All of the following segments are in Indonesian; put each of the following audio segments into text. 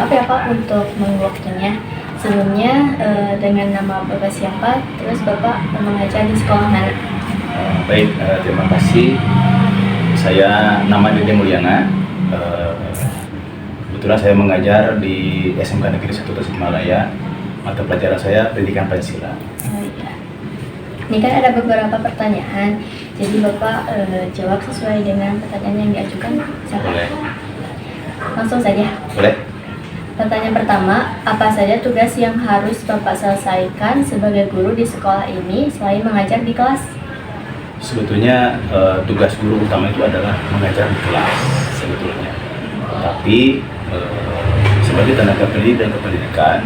maaf ya Pak untuk mengganggu waktunya. Sebelumnya dengan nama Bapak siapa, terus Bapak mengajar di sekolah mana? Baik, terima kasih. Saya nama Dede Mulyana. Kebetulan saya mengajar di SMK Negeri 1 Tasikmalaya. Mata pelajaran saya pendidikan Pancasila. Oh iya. Ini kan ada beberapa pertanyaan, jadi Bapak jawab sesuai dengan pertanyaan yang diajukan. Boleh. Langsung saja. Boleh. Pertanyaan pertama, apa saja tugas yang harus Bapak selesaikan sebagai guru di sekolah ini selain mengajar di kelas? Sebetulnya tugas guru utama itu adalah mengajar di kelas sebetulnya. Tapi sebagai tenaga pendidik dan kependidikan,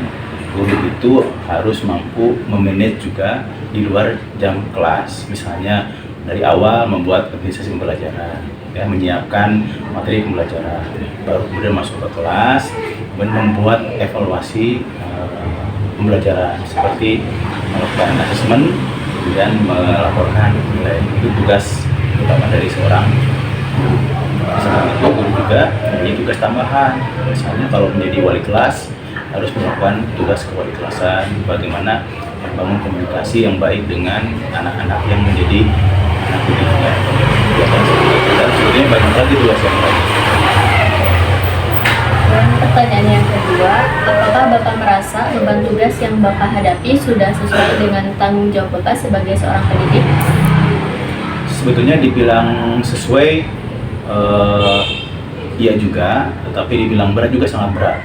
guru itu harus mampu memanage juga di luar jam kelas. Misalnya dari awal membuat organisasi pembelajaran, ya, menyiapkan materi pembelajaran, baru kemudian masuk ke kelas, kemudian membuat evaluasi pembelajaran seperti melakukan asesmen, kemudian melaporkan nilai. Itu tugas utama dari seorang guru. Selain itu guru juga mempunyai tugas tambahan. Misalnya kalau menjadi wali kelas harus melakukan tugas kewali kelasan, bagaimana membangun komunikasi yang baik dengan anak-anak yang menjadi anak didiknya. Dan sebetulnya banyak lagi tugas yang lain. Dan pertanyaan yang kedua, apakah Bapak merasa beban tugas yang Bapak hadapi sudah sesuai dengan tanggung jawab Bapak sebagai seorang pendidik? Sebetulnya dibilang sesuai, iya juga, tetapi dibilang berat juga sangat berat.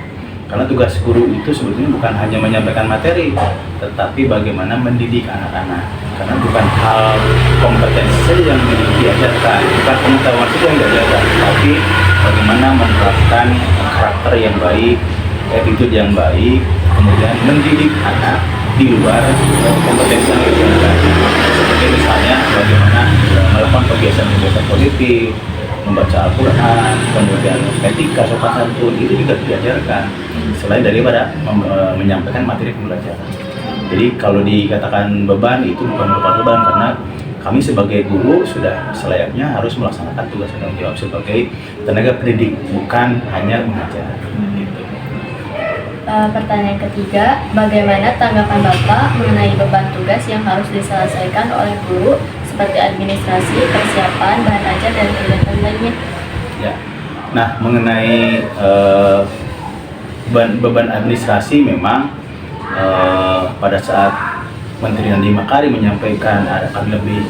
Karena tugas guru itu sebetulnya bukan hanya menyampaikan materi, tetapi bagaimana mendidik anak-anak. Karena bukan hal kompetensi saja yang diajarkan, bukan pengetahuan saja yang diajarkan, tapi bagaimana menerapkan karakter yang baik, attitude yang baik, kemudian mendidik anak di luar kompetensi yang diajarkan. Seperti misalnya bagaimana melakukan kebiasaan-kebiasaan positif, membaca Al-Quran, kemudian etika, sopan santun, itu juga diajarkan selain daripada menyampaikan materi pembelajaran. Jadi kalau dikatakan beban, itu bukan merupakan beban, karena kami sebagai guru sudah selayaknya harus melaksanakan tugas dan tanggung jawab sebagai tenaga pendidik, bukan hanya mengajar. Gitu. Pertanyaan ketiga, bagaimana tanggapan Bapak mengenai beban tugas yang harus diselesaikan oleh guru seperti administrasi, persiapan, bahan ajar, dan kegiatan lainnya? Ya. Nah, mengenai beban administrasi memang pada saat Menteri Nadiem Makarim menyampaikan akan lebih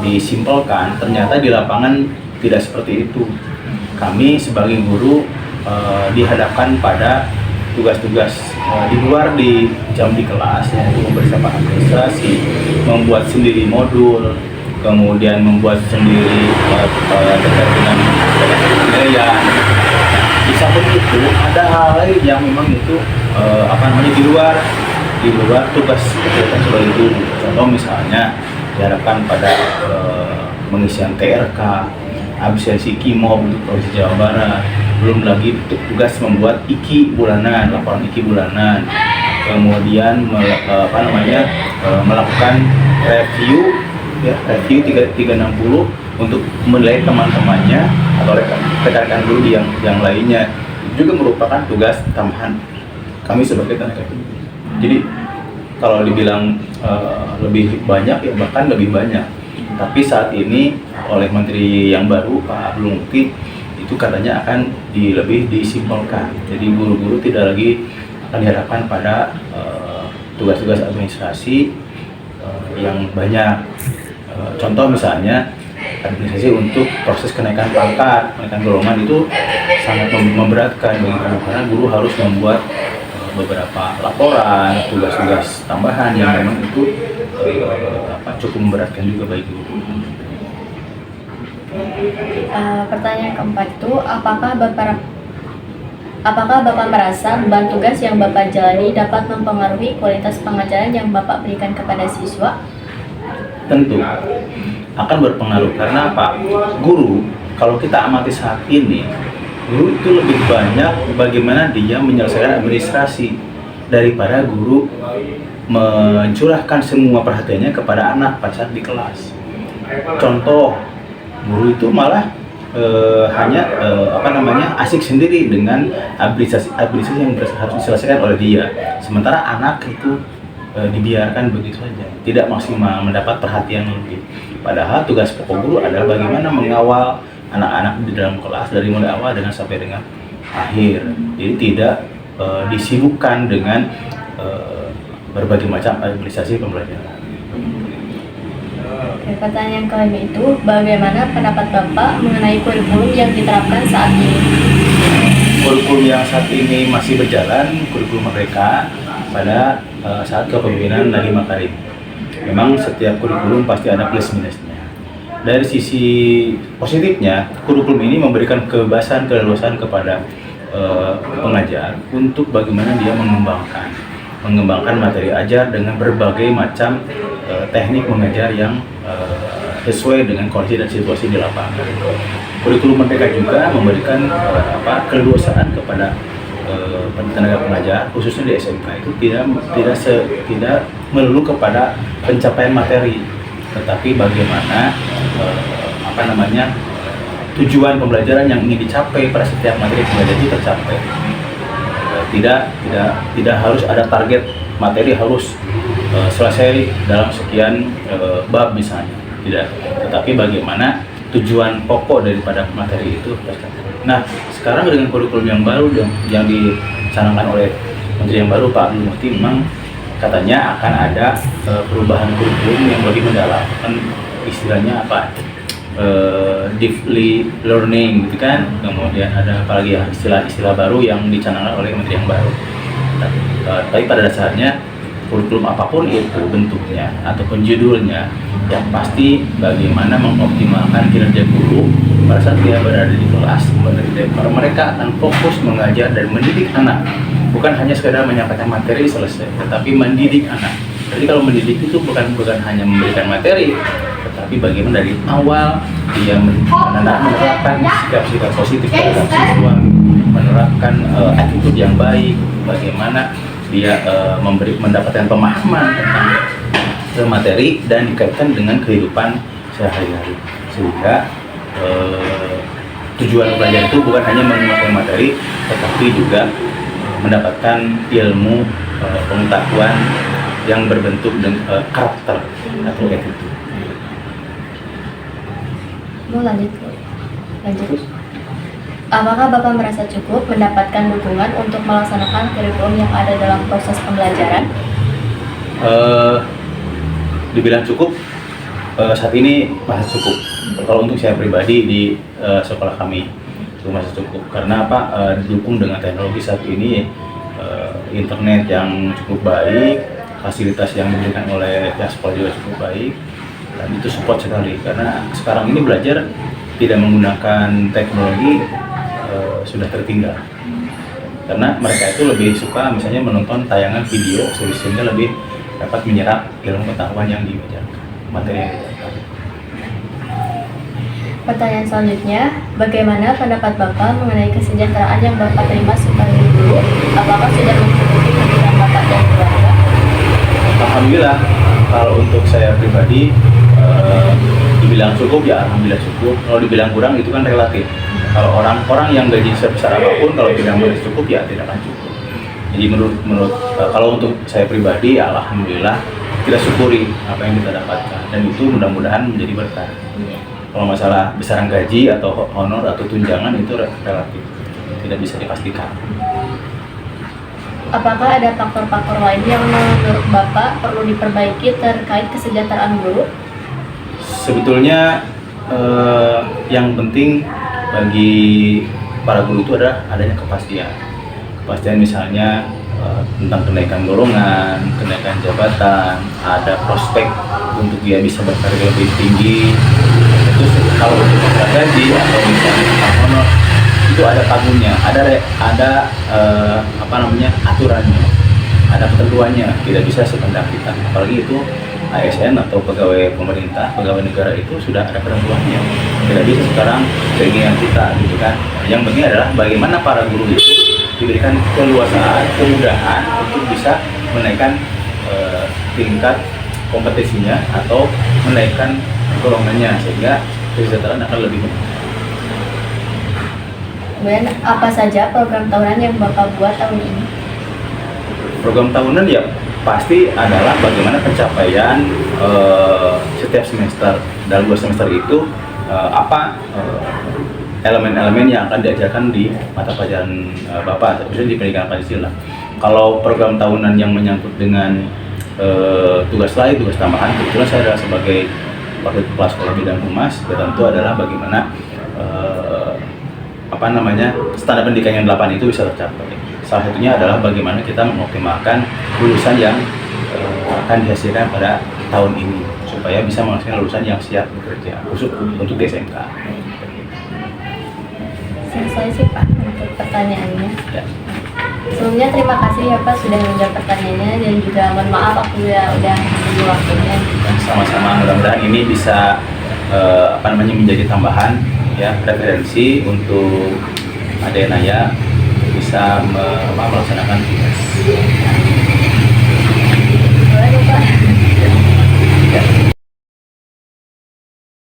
disimpelkan, ternyata di lapangan tidak seperti itu. Kami sebagai guru dihadapkan pada tugas-tugas di luar di jam di kelas, yaitu mempersiapkan administrasi, membuat sendiri modul, kemudian membuat sendiri terkait dengan penilaian. Di samping itu ada hal lain yang memang itu di luar tugas kegiatan sebagai guru. Contoh misalnya diharapkan pada pengisian TRK, absensi KIMOB untuk Provinsi Jawa Barat, belum lagi tugas membuat IKI bulanan, laporan IKI bulanan, kemudian melakukan review 360 untuk menilai teman-temannya atau rekan-rekan guru yang lainnya. Itu juga merupakan tugas tambahan kami sebagai tenaga pendidik. Jadi kalau dibilang lebih banyak, ya bahkan lebih banyak. Tapi saat ini oleh Menteri yang baru, Pak Abdul Muti, itu katanya akan lebih disimpelkan. Jadi guru-guru tidak lagi akan diharapkan pada tugas-tugas administrasi yang banyak. Contoh misalnya administrasi untuk proses kenaikan pangkat, kenaikan golongan itu sangat memberatkan bagi guru, karena guru harus membuat beberapa laporan, tugas-tugas tambahan yang memang itu cukup memberatkan juga bagi guru. Pertanyaan keempat itu, apakah Bapak merasa beban tugas yang Bapak jalani dapat mempengaruhi kualitas pengajaran yang Bapak berikan kepada siswa? Tentu akan berpengaruh, karena apa? Guru, kalau kita amati saat ini, guru itu lebih banyak bagaimana dia menyelesaikan administrasi daripada guru mencurahkan semua perhatiannya kepada anak pada saat di kelas. Contoh, guru itu malah hanya asik sendiri dengan administrasi yang harus diselesaikan oleh dia. Sementara anak itu dibiarkan begitu saja, tidak maksimal mendapat perhatian lebih. Padahal tugas pokok guru adalah bagaimana mengawal anak-anak di dalam kelas dari mulai awal dengan sampai dengan akhir. Jadi tidak disibukkan dengan berbagai macam administrasi pembelajaran. Oke, pertanyaan kelima itu, bagaimana pendapat Bapak mengenai kurikulum yang diterapkan saat ini? Kurikulum yang saat ini masih berjalan, kurikulum Merdeka pada saat kepemimpinan Nadiem Makarim. Memang setiap kurikulum pasti ada plus minusnya. Dari sisi positifnya, kurikulum ini memberikan kebebasan, keleluasan kepada pengajar untuk bagaimana dia mengembangkan materi ajar dengan berbagai macam teknik mengajar yang sesuai dengan kondisi dan situasi di lapangan. Kurikulum Merdeka juga memberikan keleluasaan kepada tenaga pengajar, khususnya di SMK itu tidak melulu kepada pencapaian materi, tetapi bagaimana tujuan pembelajaran yang ingin dicapai pada setiap materi pembelajaran itu tercapai. Tidak harus ada target materi harus selesai dalam sekian bab misalnya, tidak. Tetapi bagaimana tujuan pokok daripada materi itu tercapai. Nah, sekarang dengan kurikulum yang baru yang dicanangkan oleh Menteri yang baru Pak Abdul Muti, memang katanya akan ada perubahan kurikulum yang lebih mendalam. Kan istilahnya deeply learning gitu kan. Kemudian ada apalagi ya istilah-istilah baru yang dicanangkan oleh Menteri yang baru. Tapi pada dasarnya kurikulum apapun itu bentuknya ataupun judulnya, yang pasti bagaimana mengoptimalkan kinerja guru pada saat dia berada di kelas. Mereka akan fokus mengajar dan mendidik anak, bukan hanya sekedar menyampaikan materi selesai, tetapi mendidik anak. Jadi kalau mendidik itu bukan hanya memberikan materi, tetapi bagaimana dari awal dia menerapkan sikap-sikap positif terhadap siswa, menerapkan attitude yang baik, bagaimana dia mendapatkan pemahaman tentang materi dan dikaitkan dengan kehidupan sehari-hari, sehingga tujuan belajar itu bukan hanya menguasai materi, tetapi juga mendapatkan ilmu pengetahuan yang berbentuk dengan karakter atau attitude. Mau lanjut. Apakah Bapak merasa cukup mendapatkan dukungan untuk melaksanakan kurikulum yang ada dalam proses pembelajaran? Dibilang cukup, saat ini masih cukup. Kalau untuk saya pribadi di sekolah kami itu masih cukup. Karena didukung dengan teknologi saat ini, internet yang cukup baik, fasilitas yang diberikan oleh pihak sekolah juga cukup baik, dan itu support sekali. Karena sekarang ini belajar tidak menggunakan teknologi sudah tertinggal, karena mereka itu lebih suka misalnya menonton tayangan video sehingga lebih dapat menyerap ilmu pengetahuan yang diajarkan, materi yang diajarkan. Pertanyaan selanjutnya, bagaimana pendapat Bapak mengenai kesejahteraan yang Bapak terima sebagai guru? Apakah sudah mencukupi kebutuhan Bapak dan keluarga? Alhamdulillah, kalau untuk saya pribadi dibilang cukup ya alhamdulillah cukup. Kalau dibilang kurang itu kan relatif. Kalau orang yang gaji sebesar apapun, kalau tidak merasa cukup ya tidak akan cukup. Jadi menurut kalau untuk saya pribadi, alhamdulillah kita syukuri apa yang kita dapatkan, dan itu mudah-mudahan menjadi berkah. Kalau masalah besaran gaji atau honor atau tunjangan itu relatif, tidak bisa dipastikan. Apakah ada faktor-faktor lain yang menurut Bapak perlu diperbaiki terkait kesejahteraan guru? Sebetulnya yang penting bagi para guru itu adalah adanya kepastian. Kepastian misalnya tentang kenaikan golongan, kenaikan jabatan, ada prospek untuk dia bisa berkarir lebih tinggi. Itu kalau untuk masalah gaji atau misalnya tentang honor, itu ada tabunnya, ada aturannya, ada ketentuannya, tidak bisa sekehendak kita. Apalagi itu ASN atau pegawai pemerintah, pegawai negara itu sudah ada ketentuannya. Tidak bisa sekarang keinginan kita, gitu kan. Yang penting adalah bagaimana para guru itu diberikan keluasaan, kemudahan untuk bisa menaikkan tingkat kompetisinya atau menaikkan golongannya, sehingga kesejahteraan akan lebih baik. Kemudian apa saja program tahunan yang Bapak buat tahun ini? Program tahunan ya pasti adalah bagaimana pencapaian setiap semester. Dalam 2 semester itu elemen-elemen yang akan diajarkan di mata pelajaran Bapak, khususnya di pendidikan Pancasila. Kalau program tahunan yang menyangkut dengan tugas lain, tugas tambahan, kebetulan saya adalah sebagai wakil kepala sekolah bidang humas, dan tentu adalah bagaimana standar pendidikan yang 8 itu bisa tercapai. Salah satunya adalah bagaimana kita mengoptimalkan lulusan yang akan dihasilkan pada tahun ini supaya bisa menghasilkan lulusan yang siap bekerja, khusus untuk di SMK. Selesai sih Pak untuk pertanyaannya. Ya. Sebelumnya terima kasih ya Pak sudah menjawab pertanyaannya, dan juga mohon maaf aku udah menunggu waktunya. Sama-sama, mudah-mudahan ini bisa menjadi tambahan ya, referensi untuk adik Naya bisa melaksanakan tugas.